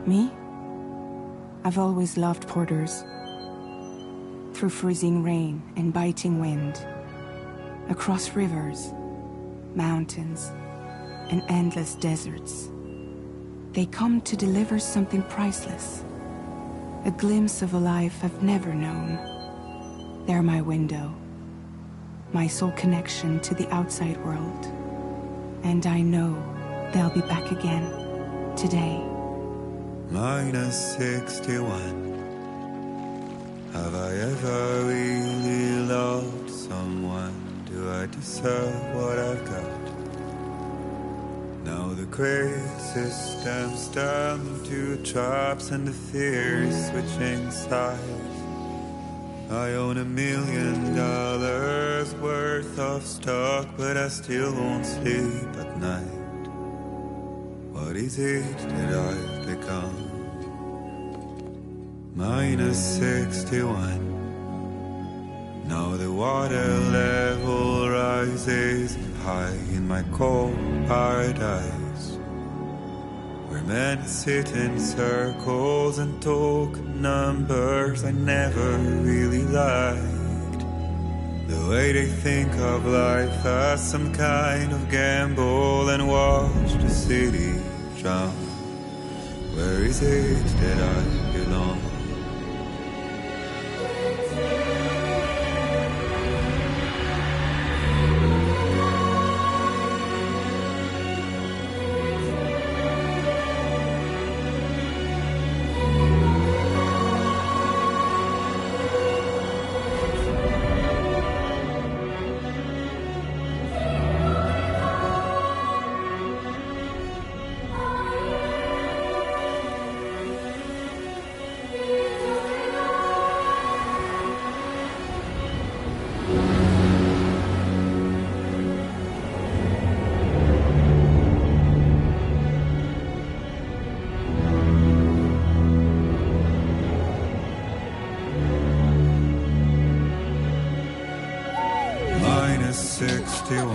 Me? I've always loved porters. Through freezing rain and biting wind, across rivers, mountains, and endless deserts. They come to deliver something priceless, a glimpse of a life I've never known. They're my window, my sole connection to the outside world. And I know they'll be back again, today. Minus 61. Have I ever really loved someone? Do I deserve what I've got? Now the crate systems turn to traps and the fear is switching sides. I own $1 million worth of stock, but I still won't sleep at night. What is it that I've become? Minus 61. Now the water level rises high in my cold paradise, where men sit in circles and talk numbers I never really liked. The way they think of life as some kind of gamble and watch the city drown. Where is it that I belong? Minus 61.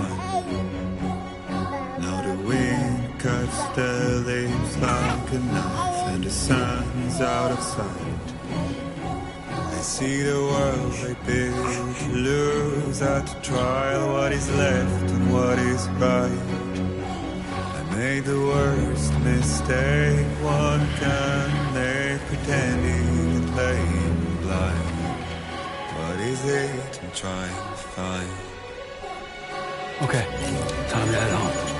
Now the wind cuts the leaves like a knife and the sun's out of sight. I see the world I built lose at the trial what is left and what is right. I made the worst mistake one can make, pretending and playing blind. What is it I'm trying to find? Okay, time to head home.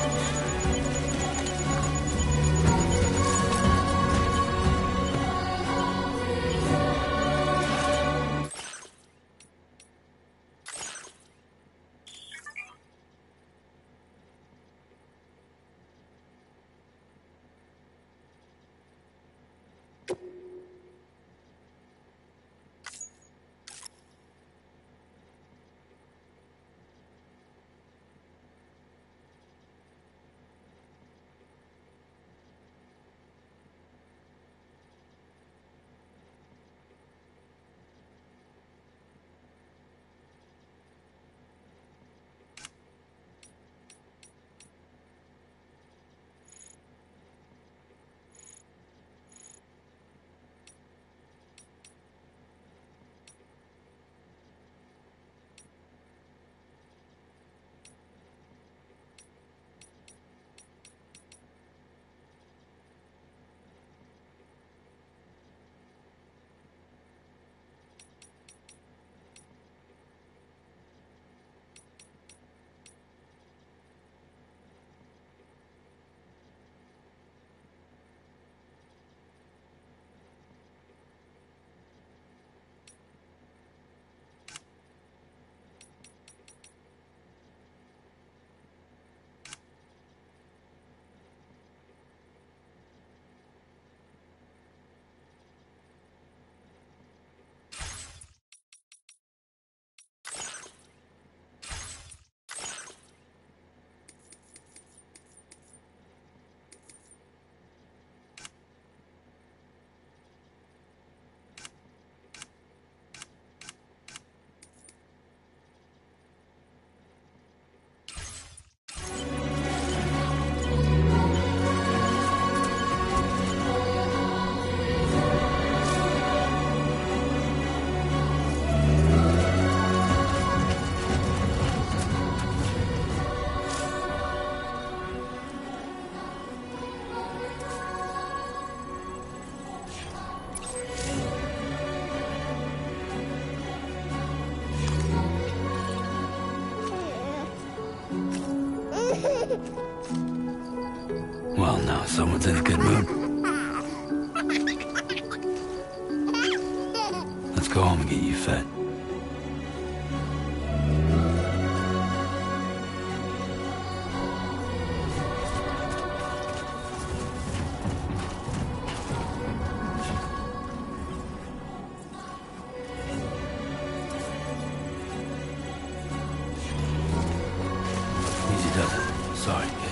Someone's in a good mood. Let's go home and get you fed. Easy does it. Sorry, kid.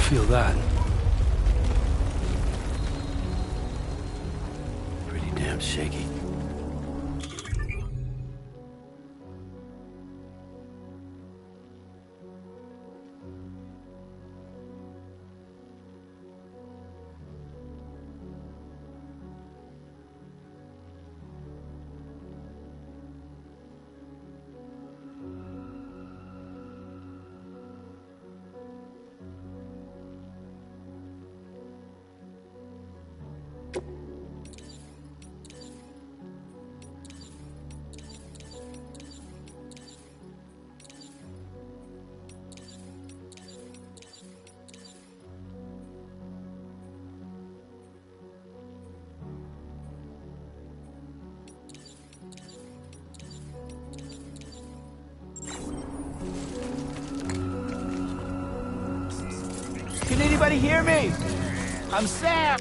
Feel that. Pretty damn shaky. Can anybody hear me? I'm Sam!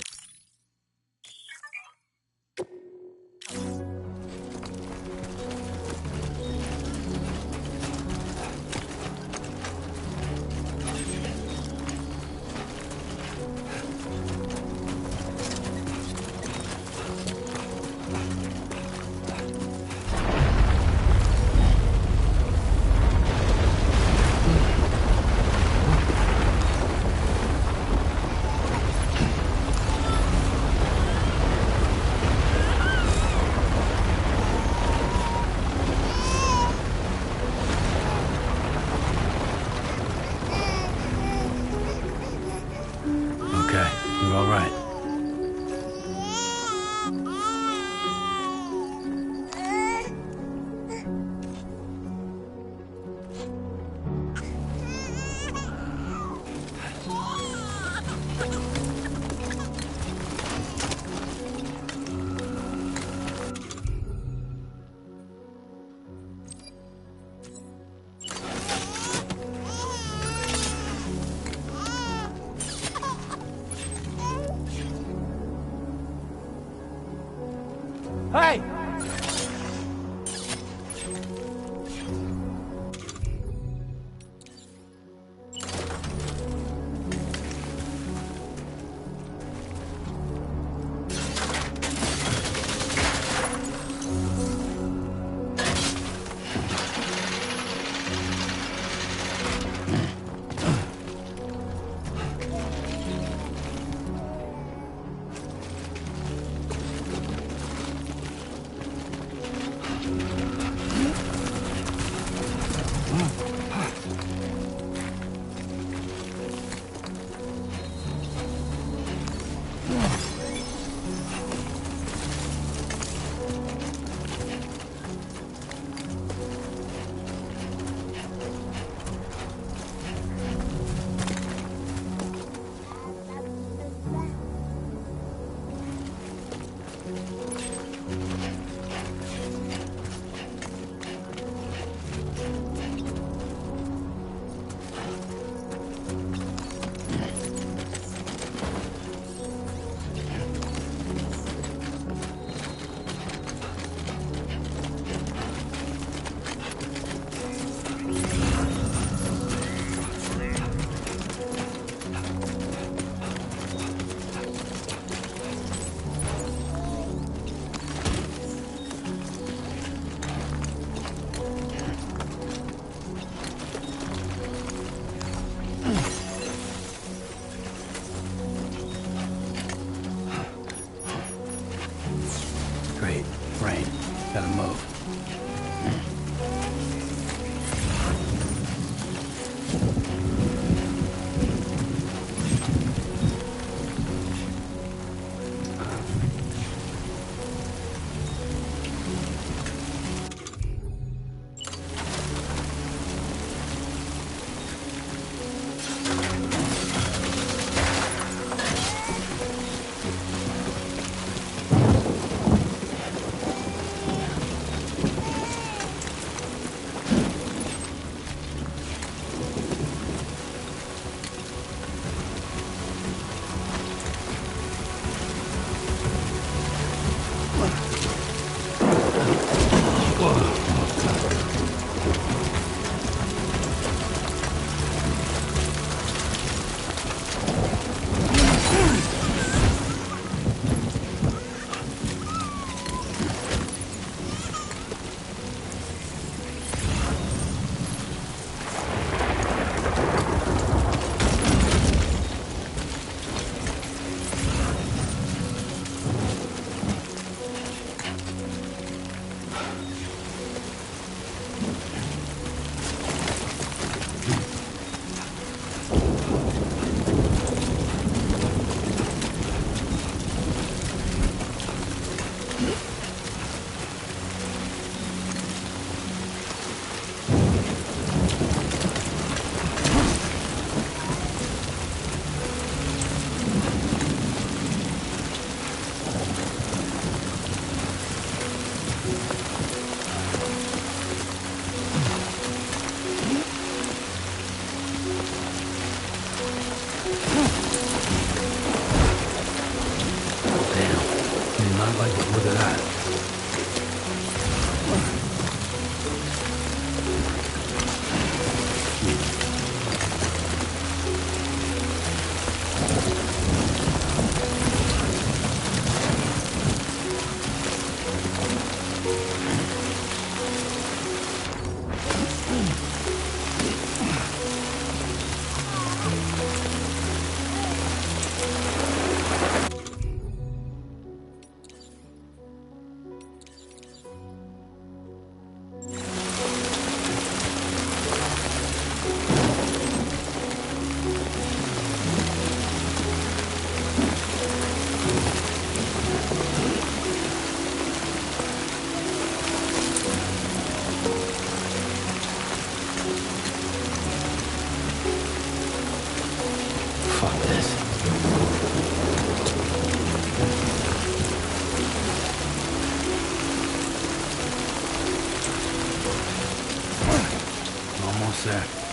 there?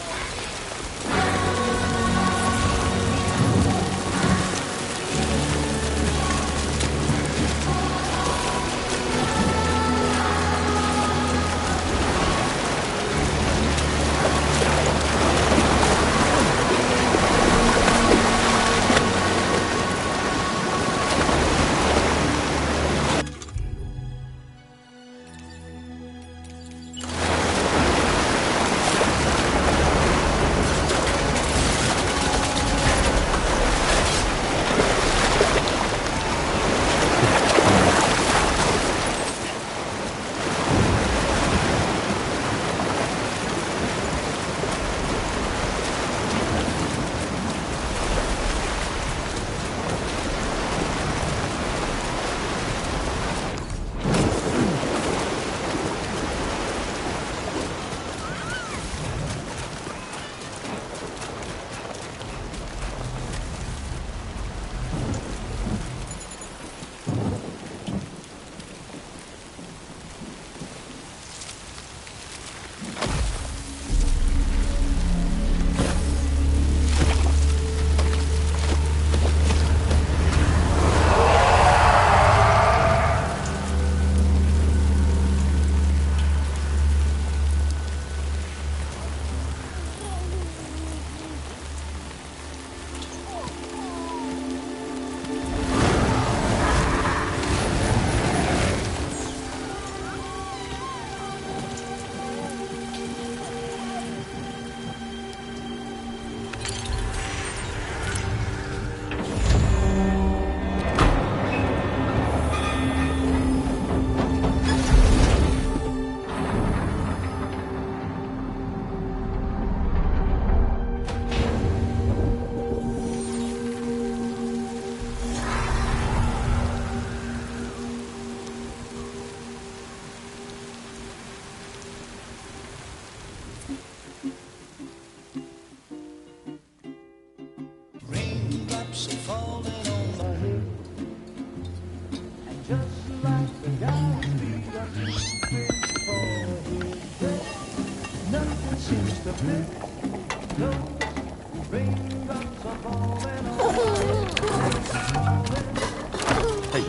Hey.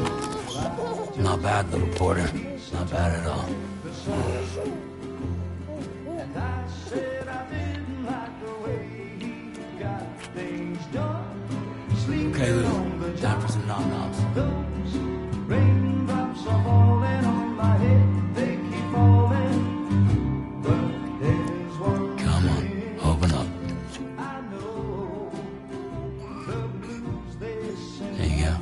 Not bad, little porter. Not bad at all. Okay, Lou. Time for some nom-noms. Come on, open up. There you go.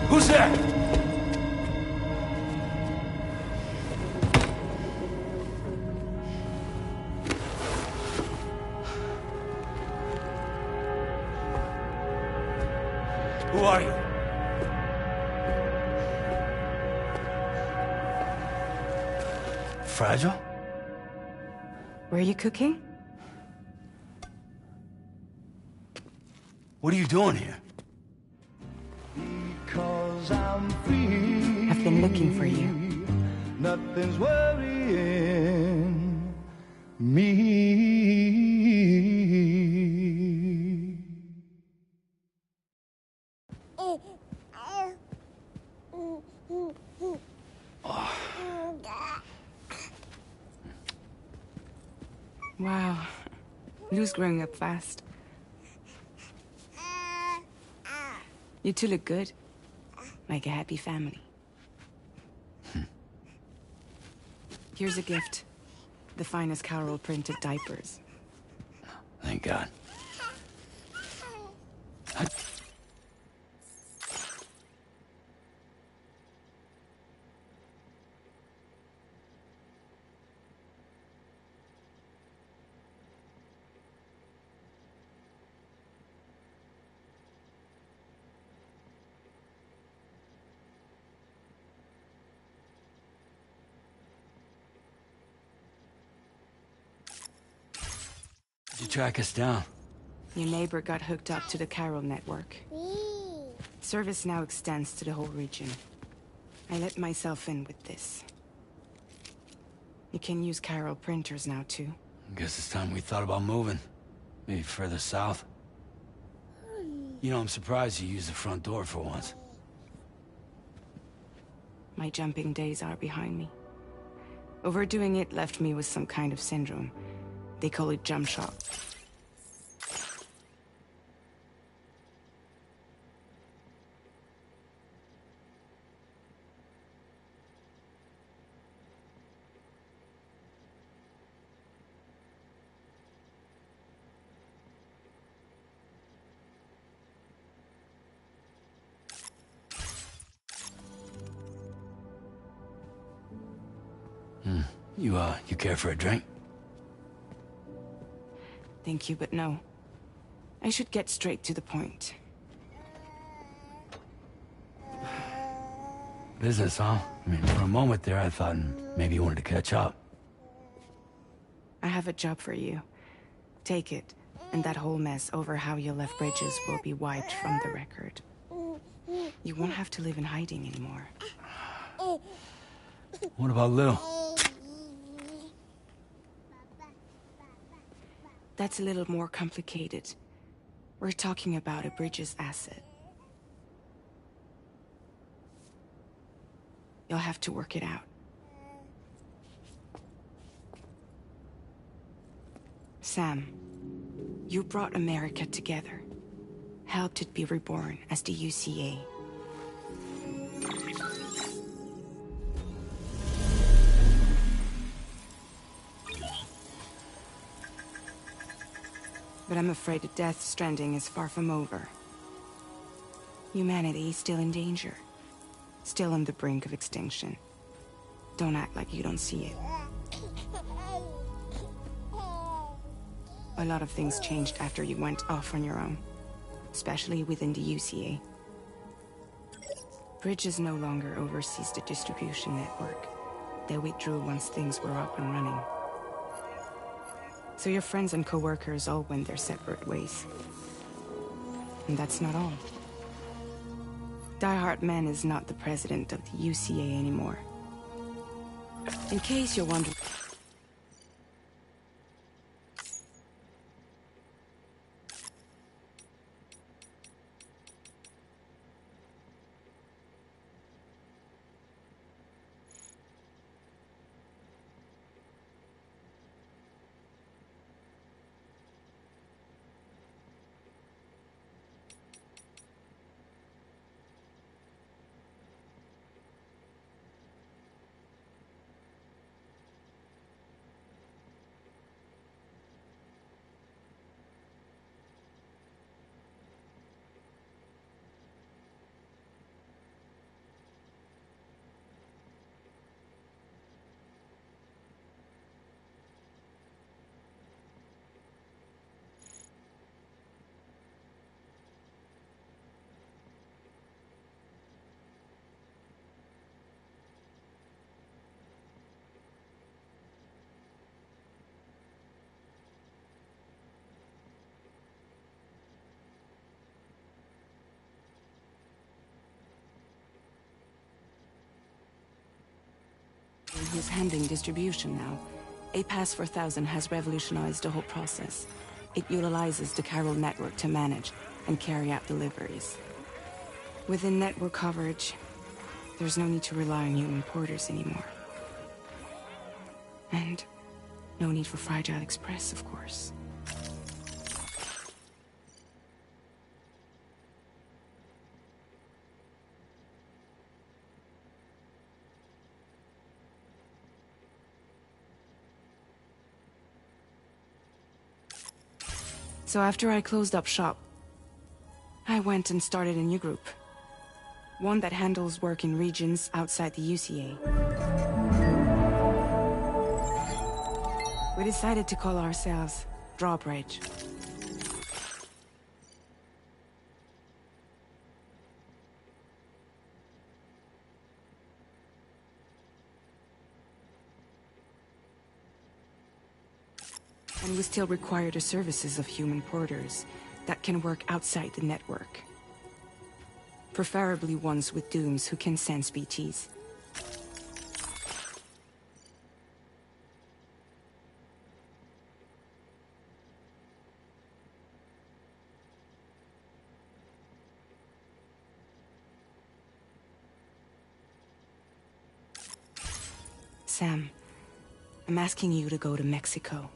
Who's there? Who are you? Fragile? Were you cooking? What are you doing here? Because I'm free. I've been looking for you. Nothing's worrying me. Wow. Lou's growing up fast. You two look good. Like a happy family. Here's a gift. The finest Carol printed diapers. Thank God. Did you track us down? Your neighbor got hooked up to the Carol network. Service now extends to the whole region. I let myself in with this. You can use Carol printers now, too. Guess it's time we thought about moving. Maybe further south. You know, I'm surprised you used the front door for once. My jumping days are behind me. Overdoing it left me with some kind of syndrome. They call it jump shock. You care for a drink? Thank you, but no. I should get straight to the point. Business, huh? I mean, for a moment there, I thought maybe you wanted to catch up. I have a job for you. Take it, and that whole mess over how you left Bridges will be wiped from the record. You won't have to live in hiding anymore. What about Lou? That's a little more complicated. We're talking about a Bridges asset. You'll have to work it out. Sam, you brought America together. Helped it be reborn as the UCA. But I'm afraid that Death Stranding is far from over. Humanity is still in danger. Still on the brink of extinction. Don't act like you don't see it. A lot of things changed after you went off on your own. Especially within the UCA. Bridges no longer oversees the distribution network. They withdrew once things were up and running. So your friends and co-workers all went their separate ways. And that's not all. Die Hartman is not the president of the UCA anymore. In case you're wondering... who's handling distribution now. A Pass 4000 has revolutionized the whole process. It utilizes the Carol network to manage and carry out deliveries. Within network coverage, there's no need to rely on human porters anymore. And no need for Fragile Express, of course. So after I closed up shop, I went and started a new group. One that handles work in regions outside the UCA. We decided to call ourselves Drawbridge. And we still require the services of human porters that can work outside the network. Preferably ones with dooms who can sense BTs. Sam, I'm asking you to go to Mexico.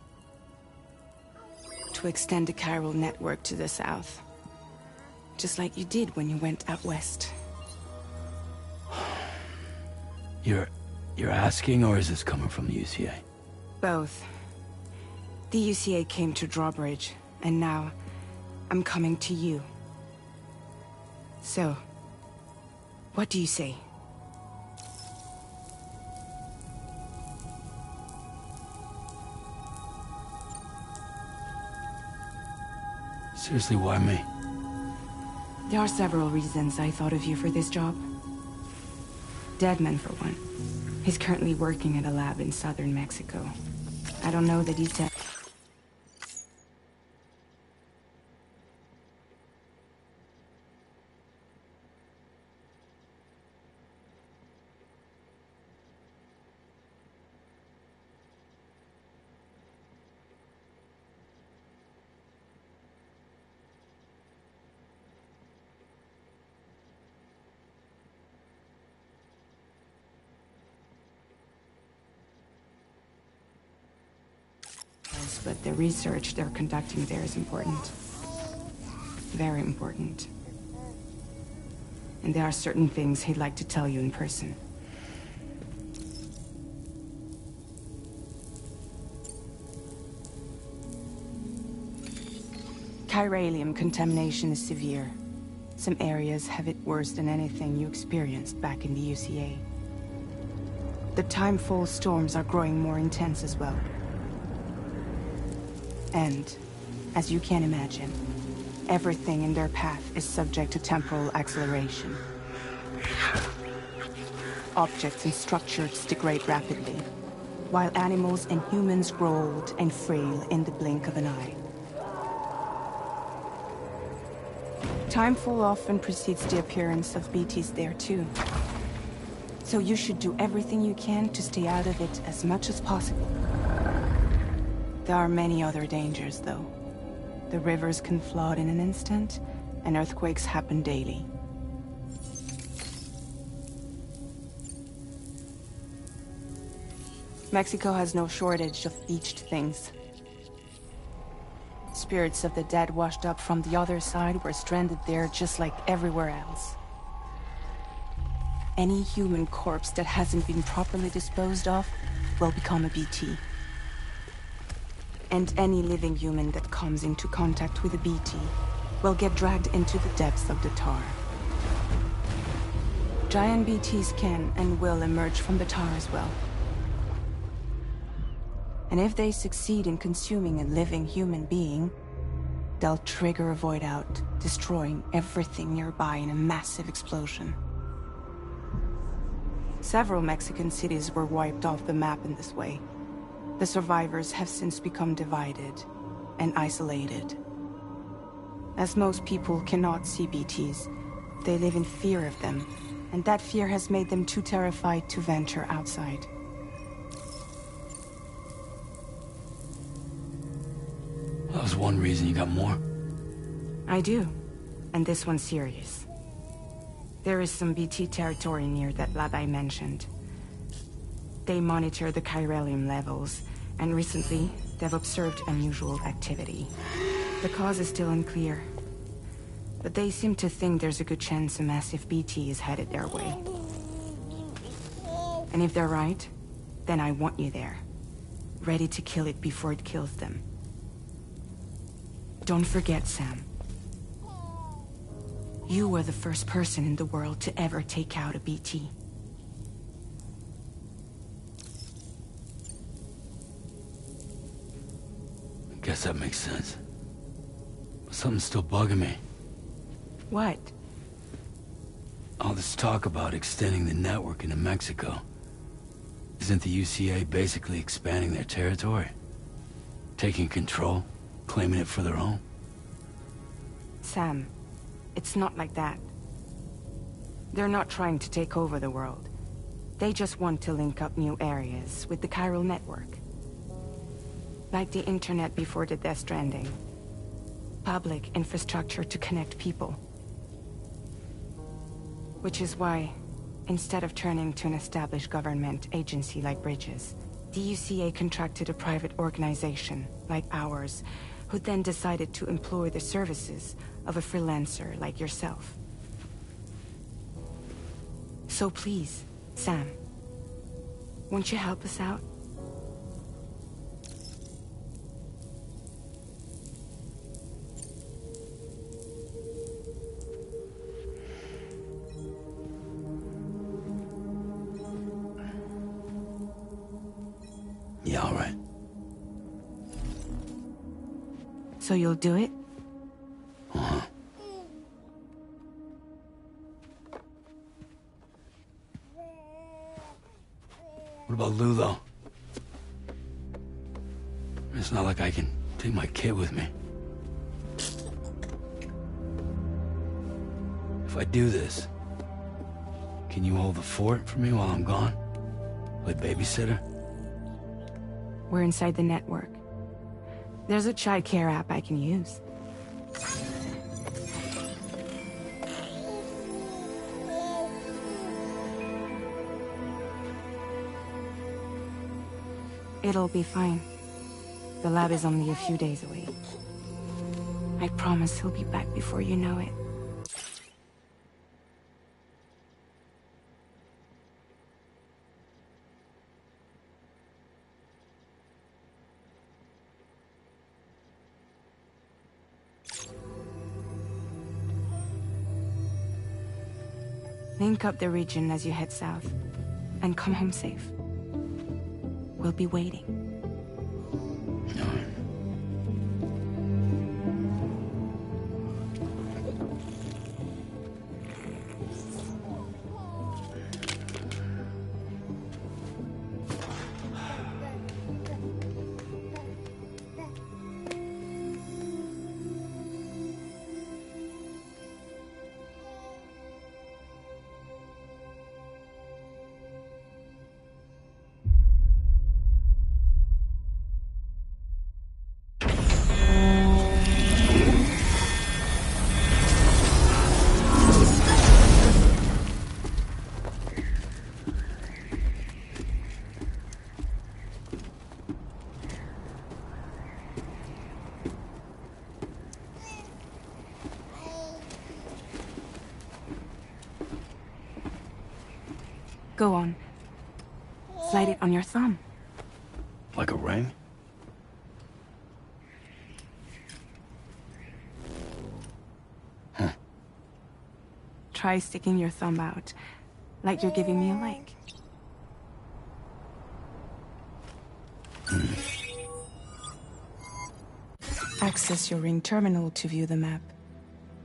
To extend the chiral network to the south. Just like you did when you went out west. You're asking, or is this coming from the UCA? Both. The UCA came to Drawbridge, and now I'm coming to you. So, what do you say? Seriously, why me? There are several reasons I thought of you for this job. Deadman, for one. He's currently working at a lab in southern Mexico. I don't know the details. But the research they're conducting there is important. Very important. And there are certain things he'd like to tell you in person. Chiralium contamination is severe. Some areas have it worse than anything you experienced back in the UCA. The timefall storms are growing more intense as well. And, as you can imagine, everything in their path is subject to temporal acceleration. Objects and structures degrade rapidly, while animals and humans grow old and frail in the blink of an eye. Timefall often precedes the appearance of BTs there too. So you should do everything you can to stay out of it as much as possible. There are many other dangers, though. The rivers can flood in an instant, and earthquakes happen daily. Mexico has no shortage of beached things. Spirits of the dead washed up from the other side were stranded there just like everywhere else. Any human corpse that hasn't been properly disposed of will become a BT. And any living human that comes into contact with a BT will get dragged into the depths of the tar. Giant BTs can and will emerge from the tar as well. And if they succeed in consuming a living human being, they'll trigger a void out, destroying everything nearby in a massive explosion. Several Mexican cities were wiped off the map in this way. The survivors have since become divided and isolated. As most people cannot see BTs, they live in fear of them, and that fear has made them too terrified to venture outside. one reason, you got more? I do, and this one's serious. There is some BT territory near that lab I mentioned. They monitor the chiralium levels, and recently, they've observed unusual activity. The cause is still unclear, but they seem to think there's a good chance a massive BT is headed their way. And if they're right, then I want you there, ready to kill it before it kills them. Don't forget, Sam. You were the first person in the world to ever take out a BT. I guess that makes sense. But something's still bugging me. What? All this talk about extending the network into Mexico. Isn't the UCA basically expanding their territory? Taking control, claiming it for their own? Sam, it's not like that. They're not trying to take over the world. They just want to link up new areas with the chiral network. Like the internet before the Death Stranding. Public infrastructure to connect people. Which is why, instead of turning to an established government agency like Bridges, the UCA contracted a private organization, like ours, who then decided to employ the services of a freelancer like yourself. So please, Sam, won't you help us out? Yeah, all right. So you'll do it? Uh-huh. What about Lou, though? It's not like I can take my kid with me. If I do this, can you hold the fort for me while I'm gone? Play babysitter? We're inside the network. There's a child care app I can use. It'll be fine. The lab is only a few days away. I promise he'll be back before you know it. Link up the region as you head south, and come home safe. We'll be waiting. All right. Go on. Slide it on your thumb. Like a ring? Huh. Try sticking your thumb out, like you're giving me a like. Access your ring terminal to view the map.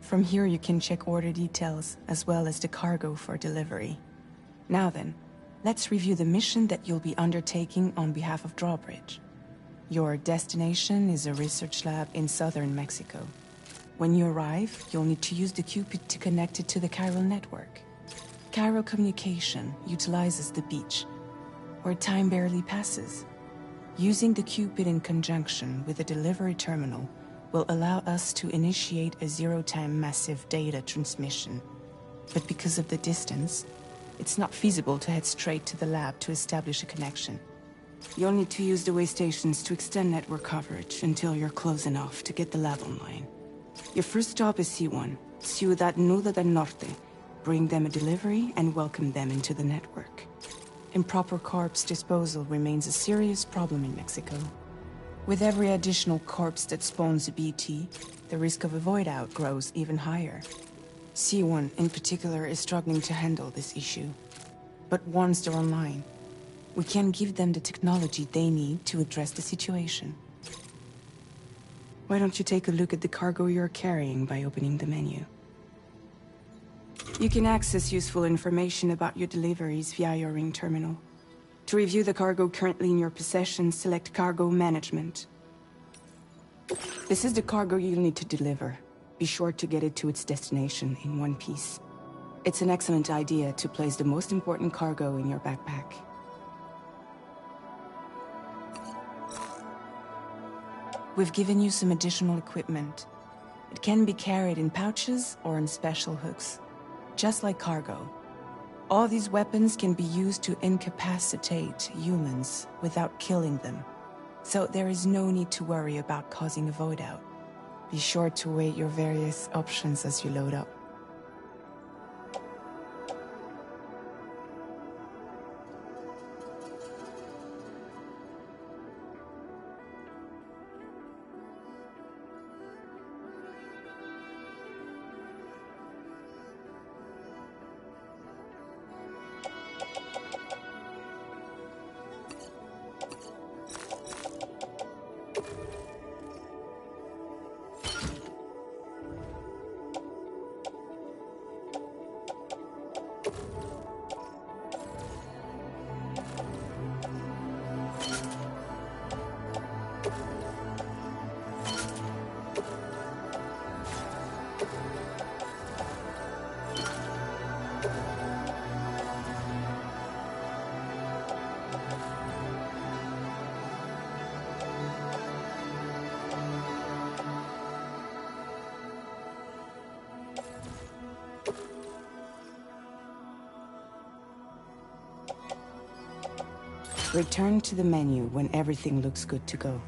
From here you can check order details, as well as the cargo for delivery. Now then, let's review the mission that you'll be undertaking on behalf of Drawbridge. Your destination is a research lab in southern Mexico. When you arrive, you'll need to use the Cupid to connect it to the chiral network. Chiral communication utilizes the beach, where time barely passes. Using the Cupid in conjunction with a delivery terminal will allow us to initiate a zero-time massive data transmission. But because of the distance, it's not feasible to head straight to the lab to establish a connection. You'll need to use the way stations to extend network coverage until you're close enough to get the lab online. Your first stop is C1, Ciudad Nuda del Norte. Bring them a delivery and welcome them into the network. Improper corpse disposal remains a serious problem in Mexico. With every additional corpse that spawns a BT, the risk of a void out grows even higher. C1 in particular is struggling to handle this issue. But once they're online, we can give them the technology they need to address the situation. Why don't you take a look at the cargo you're carrying by opening the menu? You can access useful information about your deliveries via your ring terminal. To review the cargo currently in your possession, select Cargo Management. This is the cargo you'll need to deliver. Be sure to get it to its destination in one piece. It's an excellent idea to place the most important cargo in your backpack. We've given you some additional equipment. It can be carried in pouches or in special hooks, just like cargo. All these weapons can be used to incapacitate humans without killing them. So there is no need to worry about causing a void out. Be sure to weigh your various options as you load up. Return to the menu when everything looks good to go.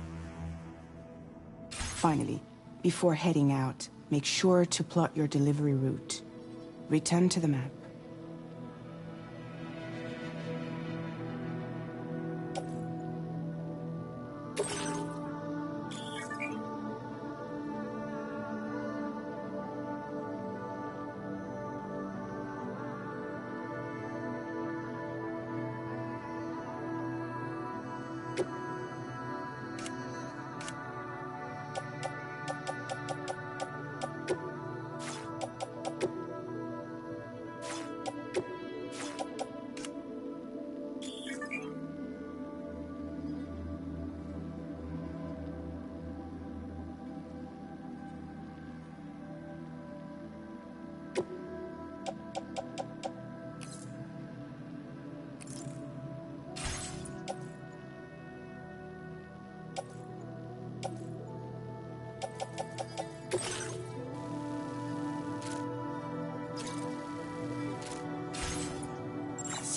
Finally, before heading out, make sure to plot your delivery route. Return to the map.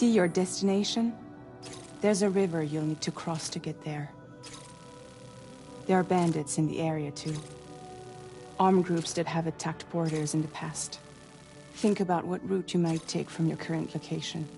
See your destination? There's a river you'll need to cross to get there. There are bandits in the area too. Armed groups that have attacked borders in the past. Think about what route you might take from your current location.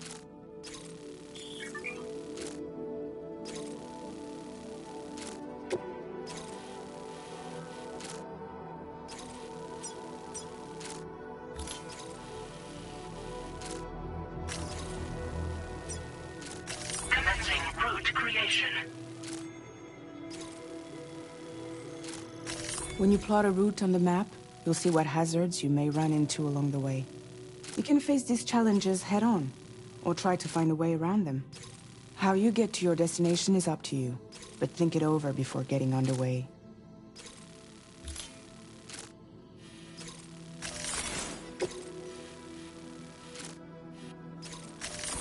When you plot a route on the map, you'll see what hazards you may run into along the way. You can face these challenges head-on, or try to find a way around them. How you get to your destination is up to you, but think it over before getting underway.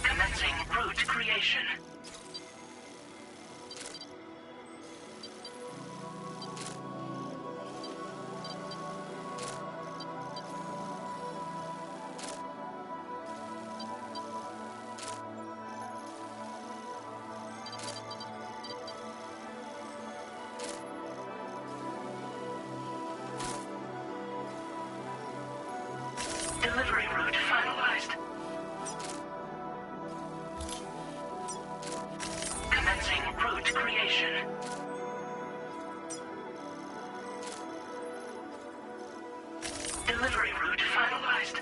Commencing route creation. Delivery route finalized. Commencing route creation. Delivery route finalized.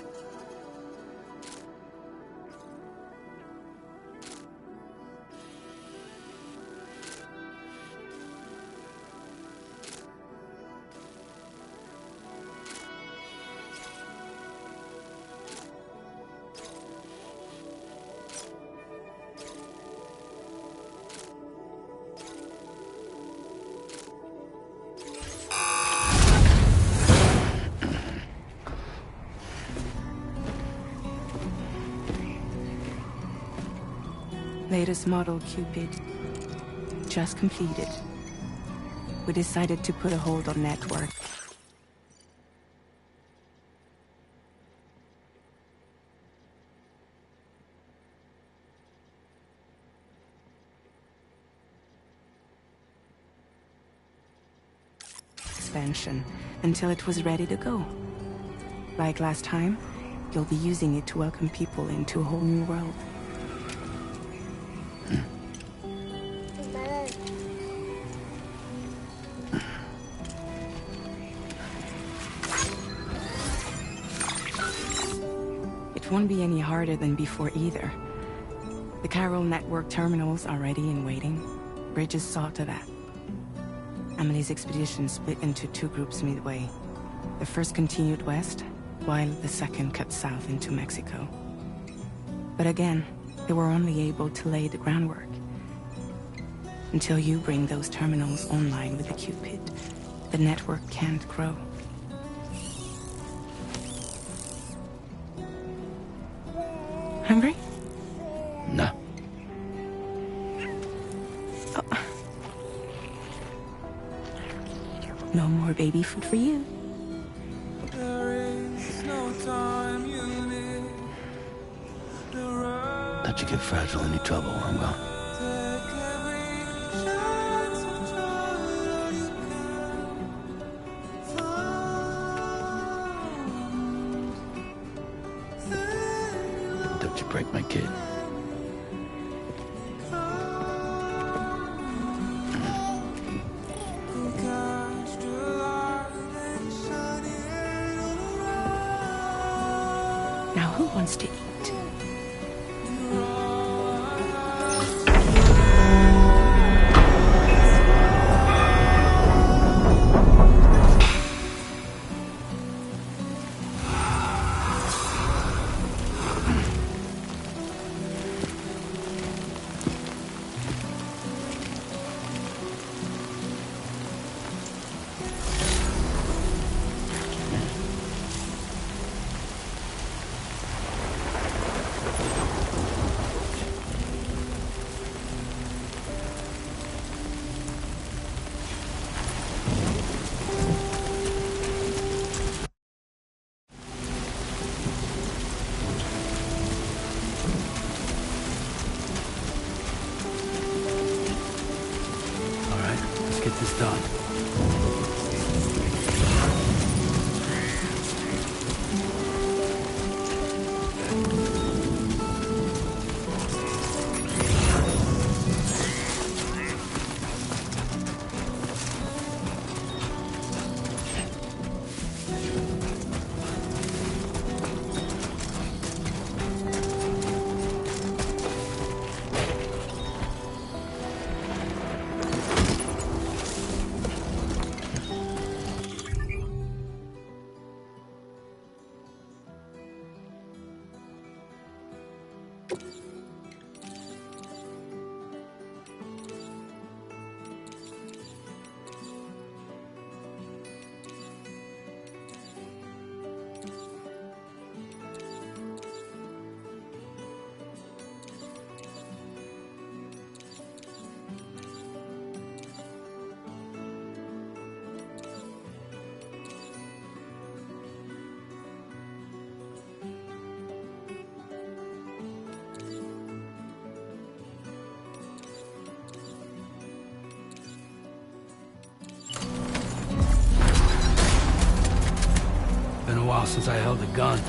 Latest model Cupid. Just completed. We decided to put a hold on network. Expansion until it was ready to go. Like last time, you'll be using it to welcome people into a whole new world. It won't be any harder than before either. The Chiral network terminals are ready and waiting. Bridges saw to that. Emily's expedition split into two groups midway. The first continued west, while the second cut south into Mexico. But again, they were only able to lay the groundwork. Until you bring those terminals online with the Cupid, the network can't grow. Hungry? No. Oh. No more baby food for you. Don't you get fragile any trouble, I'm gone. Don't you break my kid. Now who wants to eat? Get this done. Been a while since I held a gun.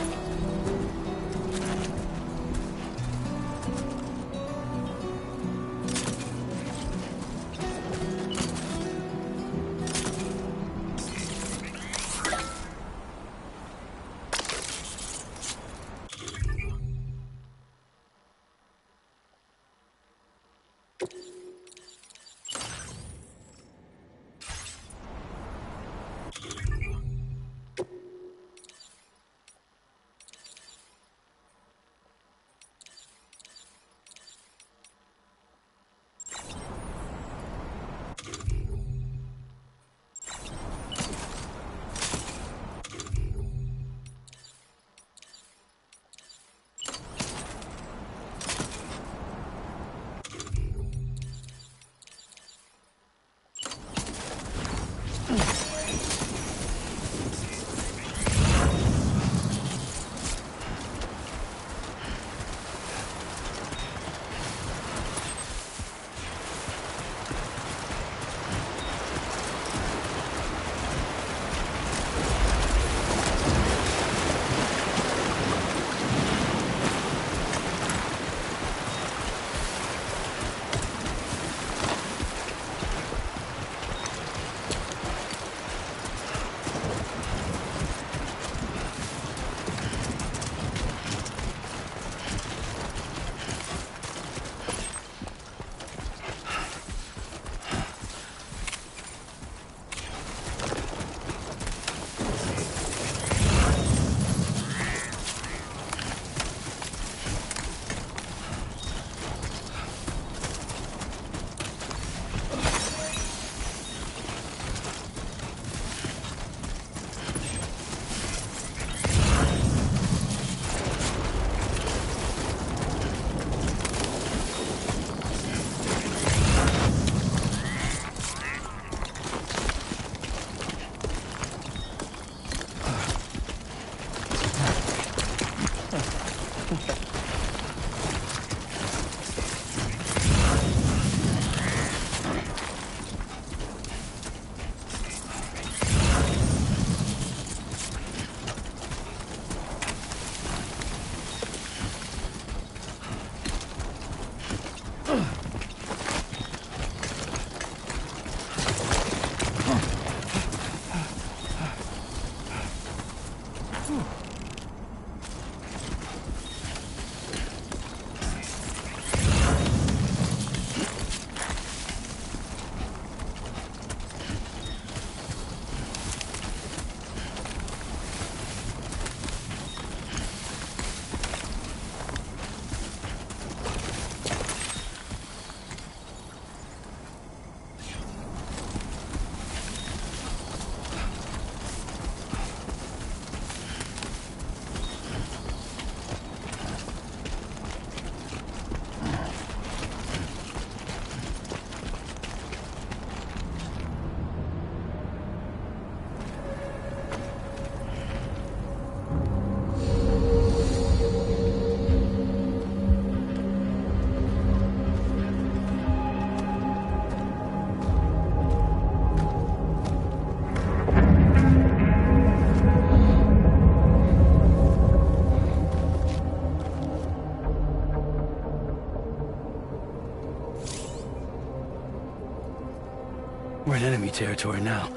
We're in enemy territory now.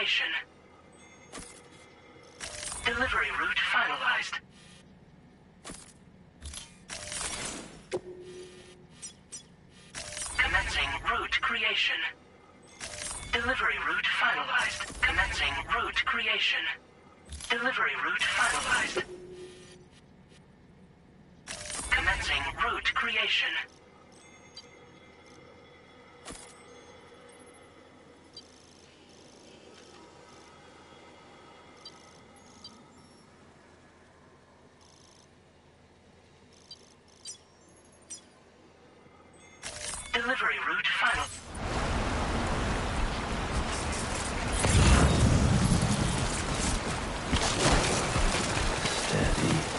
creation. Delivery route finalized. Commencing route creation. Delivery route finalized. Commencing route creation. Delivery route finalized. Commencing route creation. Delivery route final. Steady.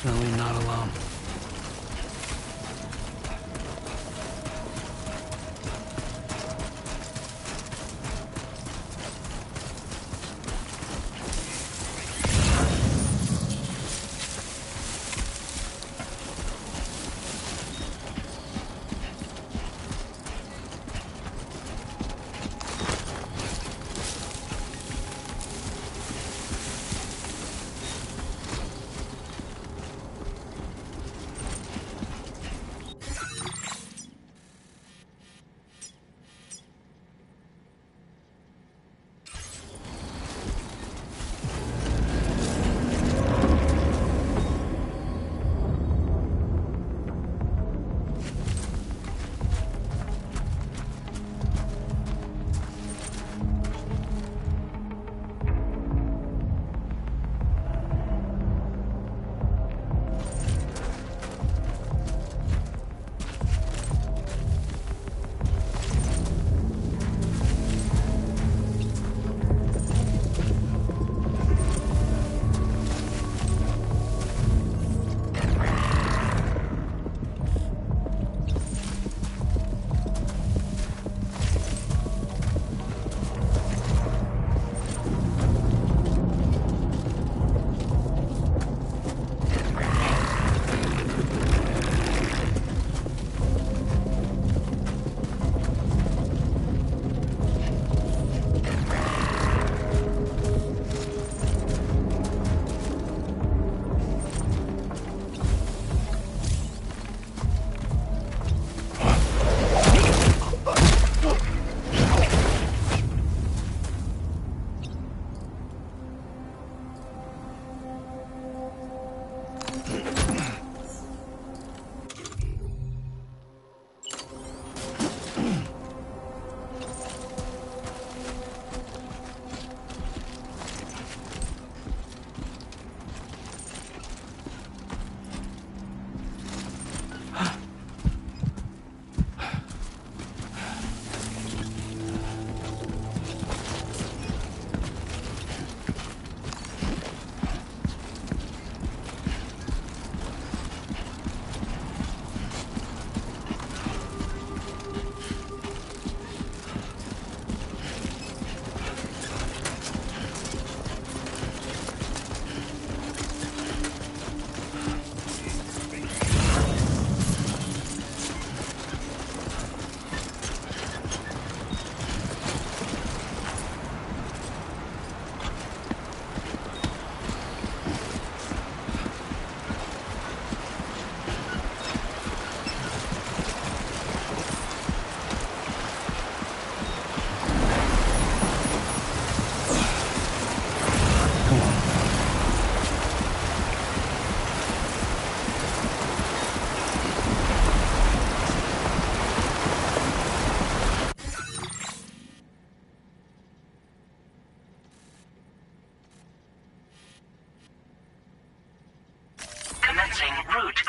Definitely not alone.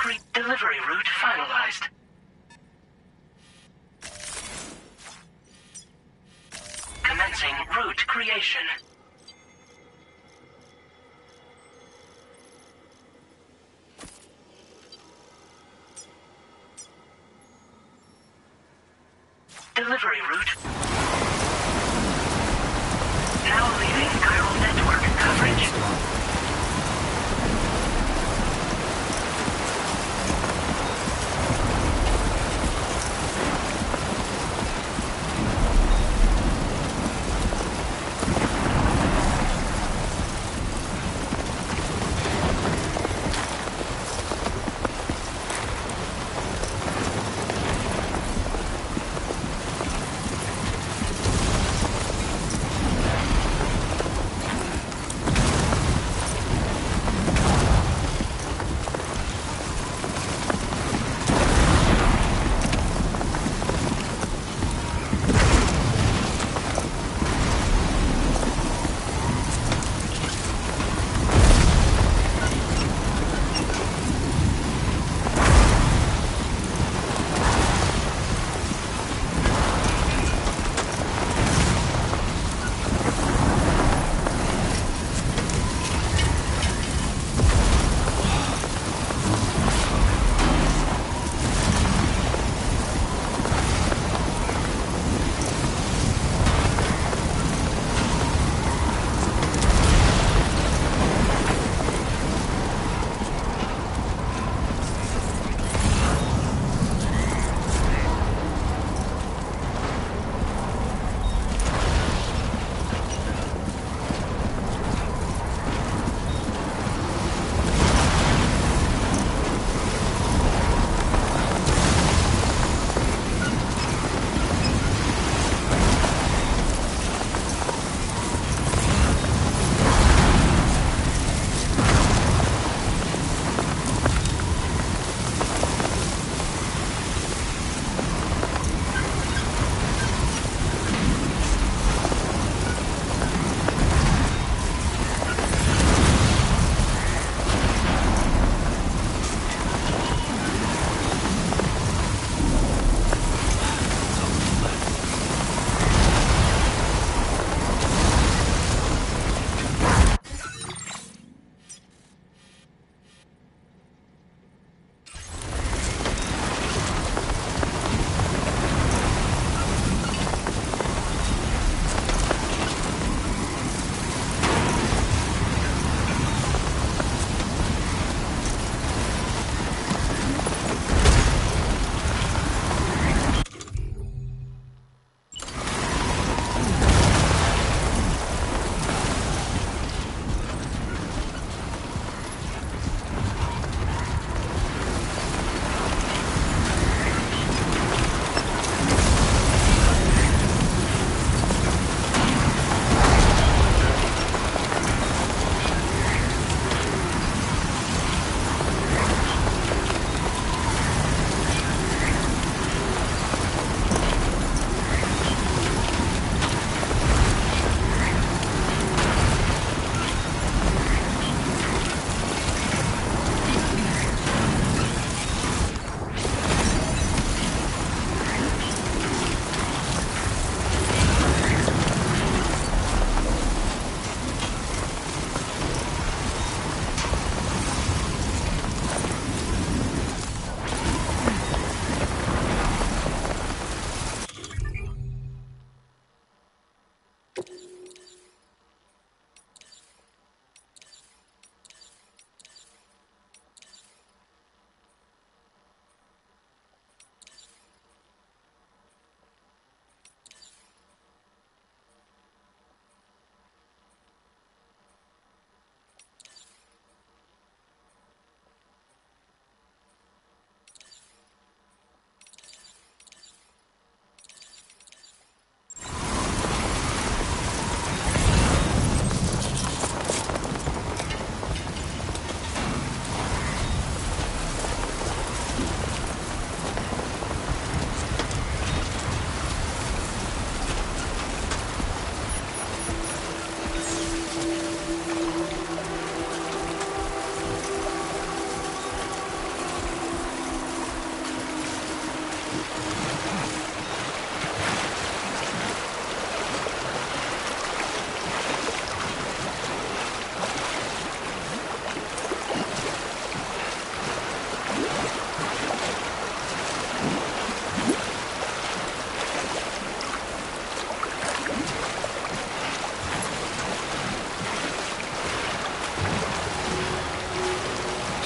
Delivery route finalized. Commencing route creation. Delivery route. Now leaving chiral network coverage.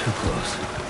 Too close.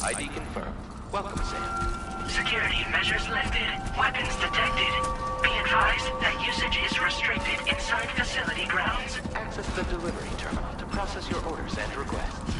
ID confirmed. Welcome, Sam. Security measures lifted. Weapons detected. Be advised that usage is restricted inside facility grounds. Access the delivery terminal to process your orders and requests.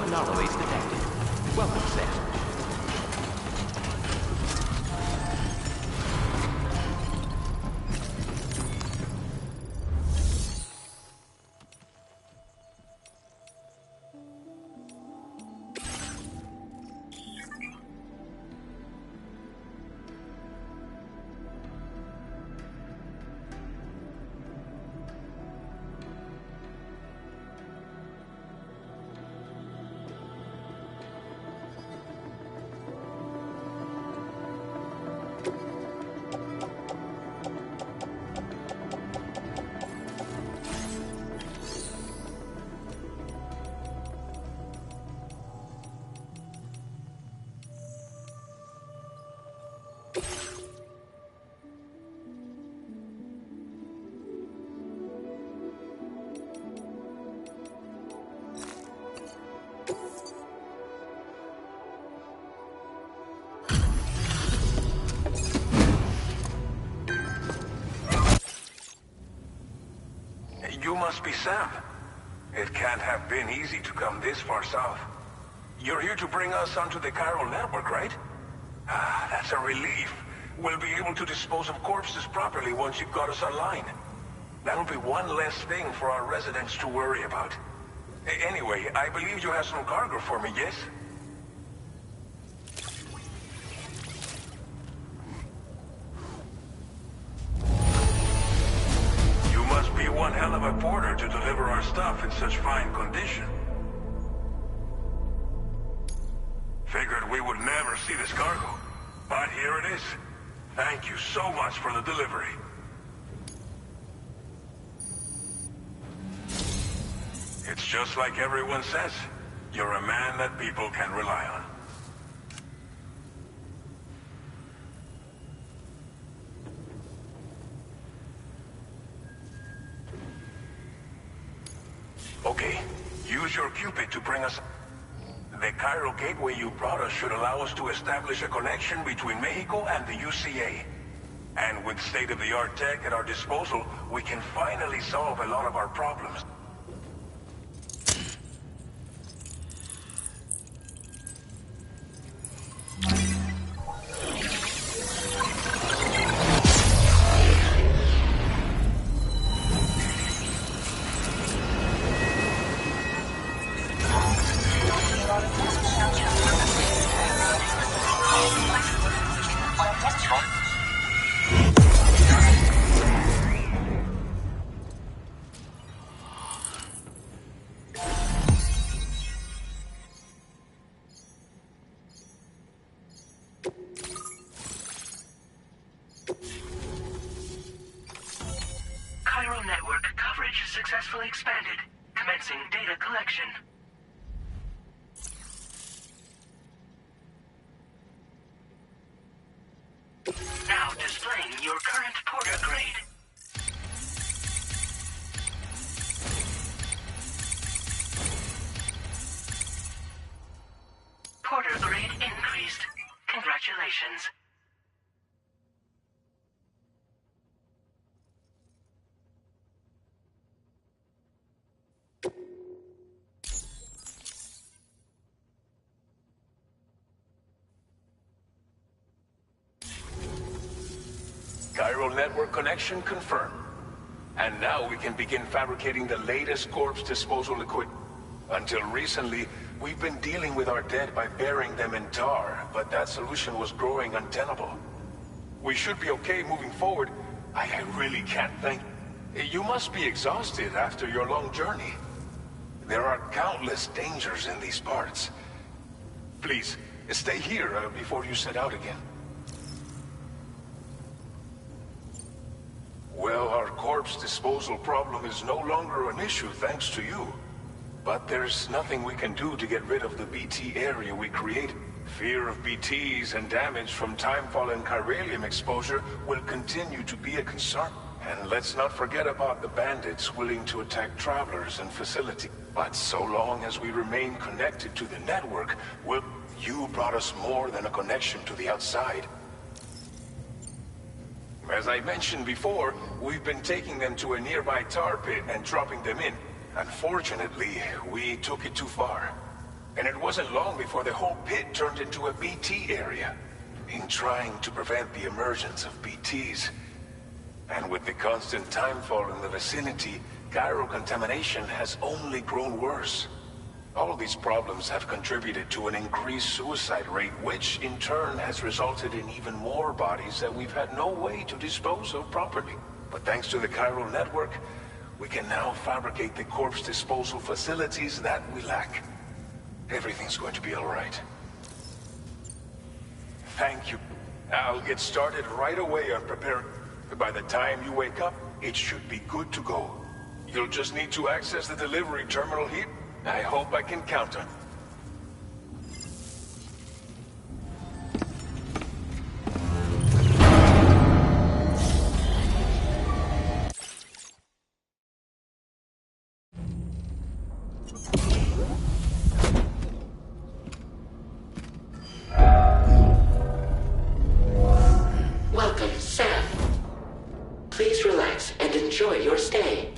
Anomalies detected. Welcome, Sam. You must be Sam. It can't have been easy to come this far south. You're here to bring us onto the chiral network, right? Ah, that's a relief. We'll be able to dispose of corpses properly once you've got us online. That'll be one less thing for our residents to worry about. Anyway, I believe you have some cargo for me, yes? our stuff in such fine condition. Figured we would never see this cargo, but here it is. Thank you so much for the delivery. It's just like everyone says. You're a man that people can rely on. Okay, use your Cupid to bring us... The Cairo gateway you brought us should allow us to establish a connection between Mexico and the UCA. And with state-of-the-art tech at our disposal, we can finally solve a lot of our problems. Cairo network coverage successfully expanded. Commencing data collection. Now displaying your current porter grade. Porter grade increased. Congratulations. Cairo network connection confirmed. And now we can begin fabricating the latest corpse disposal equipment. Until recently, we've been dealing with our dead by burying them in tar, but that solution was growing untenable. We should be okay moving forward. I really can't thank... You must be exhausted after your long journey. There are countless dangers in these parts. Please, stay here before you set out again. Well, our corpse disposal problem is no longer an issue thanks to you. But there's nothing we can do to get rid of the BT area we created. Fear of BTs and damage from timefall and chiralium exposure will continue to be a concern. And let's not forget about the bandits willing to attack travelers and facilities. But so long as we remain connected to the network, you brought us more than a connection to the outside. As I mentioned before, we've been taking them to a nearby tar pit and dropping them in. Unfortunately, we took it too far. And it wasn't long before the whole pit turned into a BT area. In trying to prevent the emergence of BTs. And with the constant timefall in the vicinity, Cairo contamination has only grown worse. All of these problems have contributed to an increased suicide rate, which in turn has resulted in even more bodies that we've had no way to dispose of properly. But thanks to the Cairo network, we can now fabricate the corpse disposal facilities that we lack. Everything's going to be all right. Thank you. I'll get started right away on preparing. By the time you wake up, it should be good to go. You'll just need to access the delivery terminal here. I hope I can count on it. Welcome, Sam. Please relax and enjoy your stay.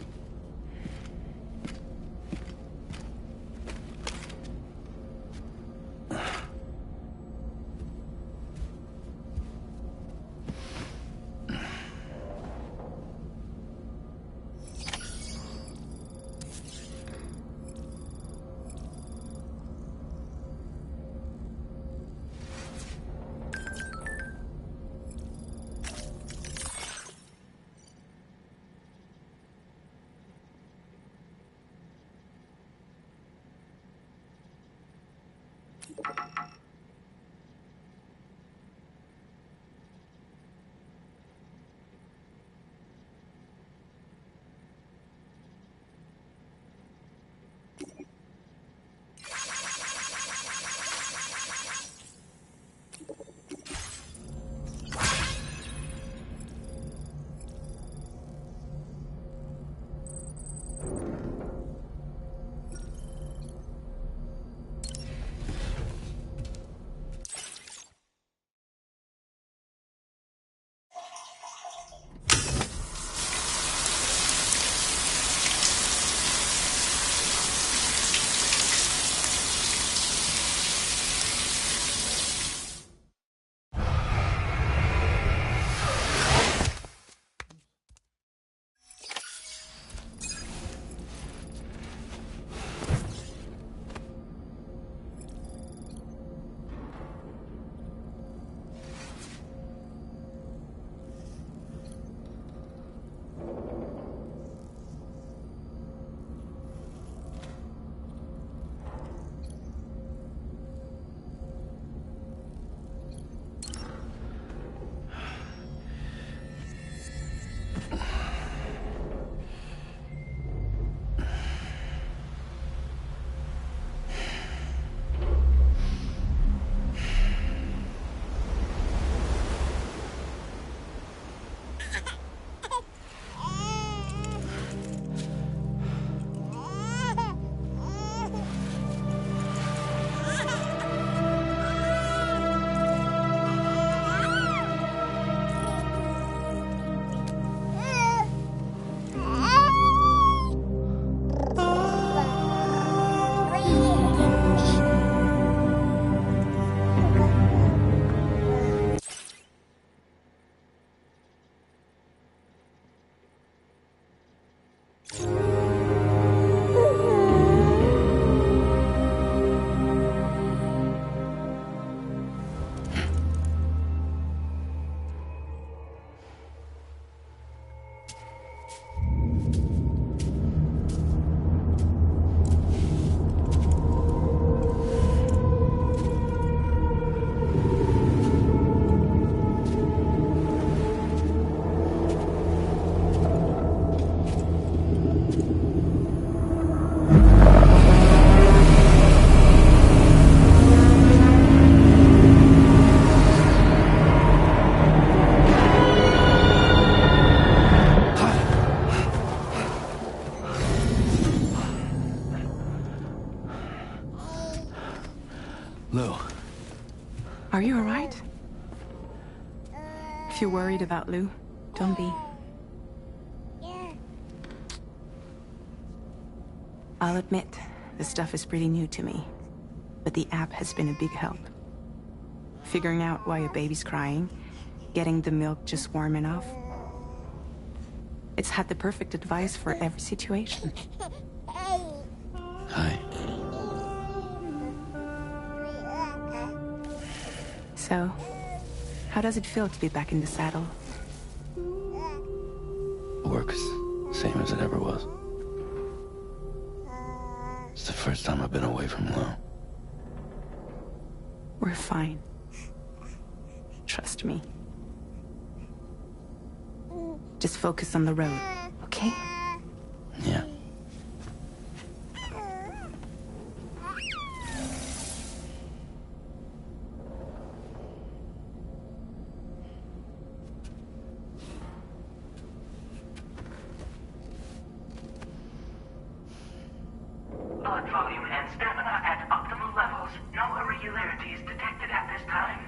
Lou. Are you alright? If you're worried about Lou, don't be. I'll admit, the stuff is pretty new to me, but the app has been a big help. Figuring out why a baby's crying, getting the milk just warm enough. It's had the perfect advice for every situation. Hi. So, how does it feel to be back in the saddle? Works, same as it ever was. It's the first time I've been away from Lou. We're fine. Trust me. Just focus on the road, okay? Yeah. Blood volume and stamina at optimal levels. No irregularities detected at this time.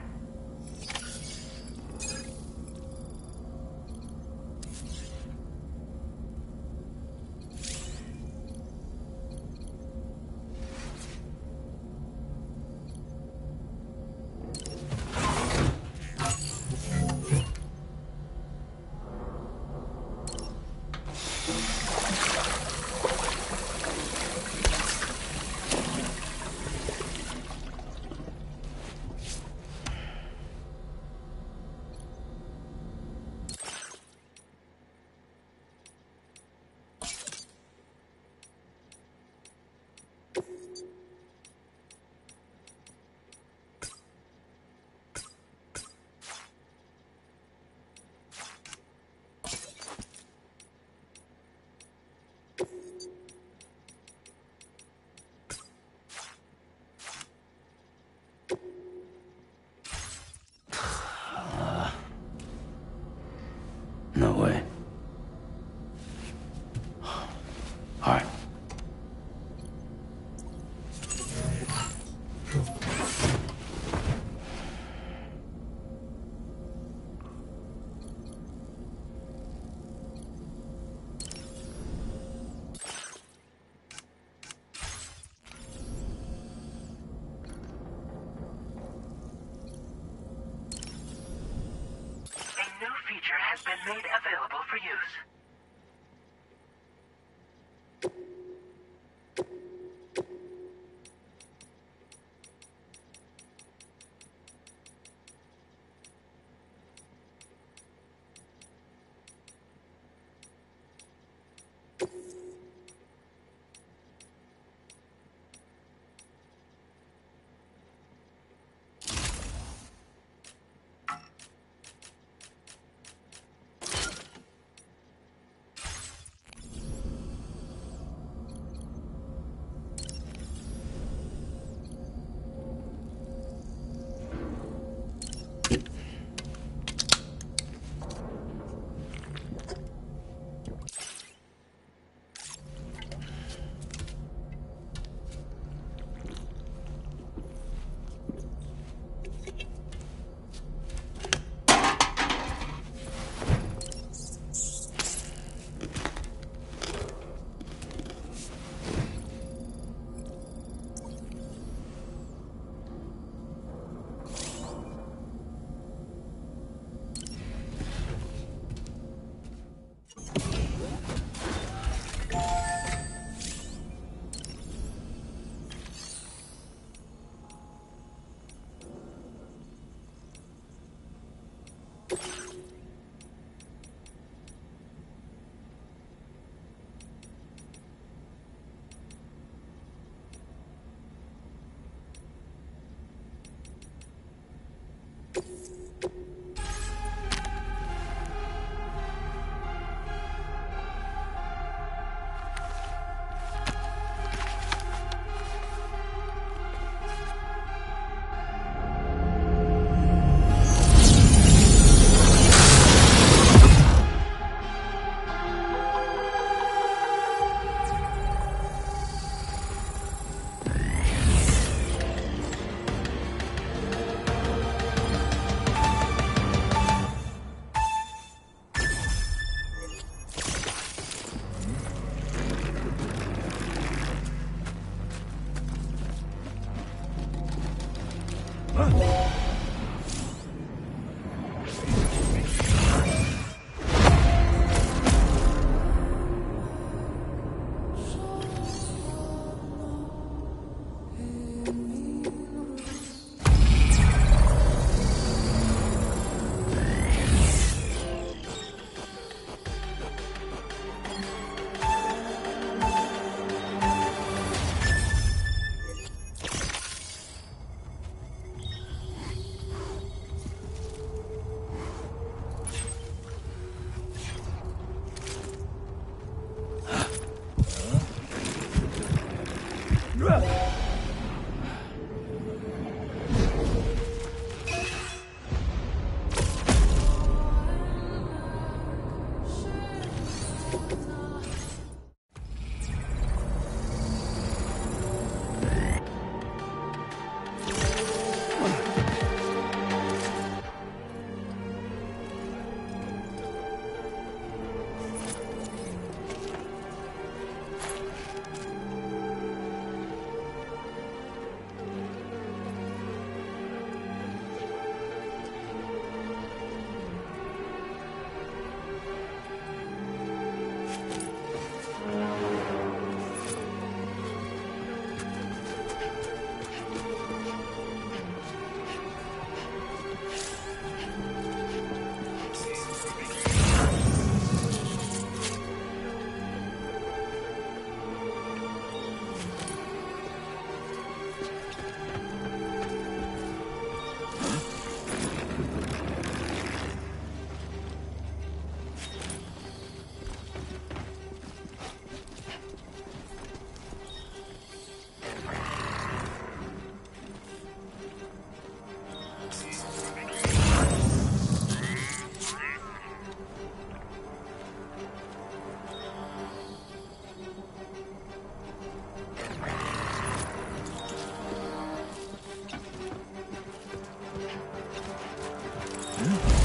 No way. All right. A new feature has been made available for use. Hmm?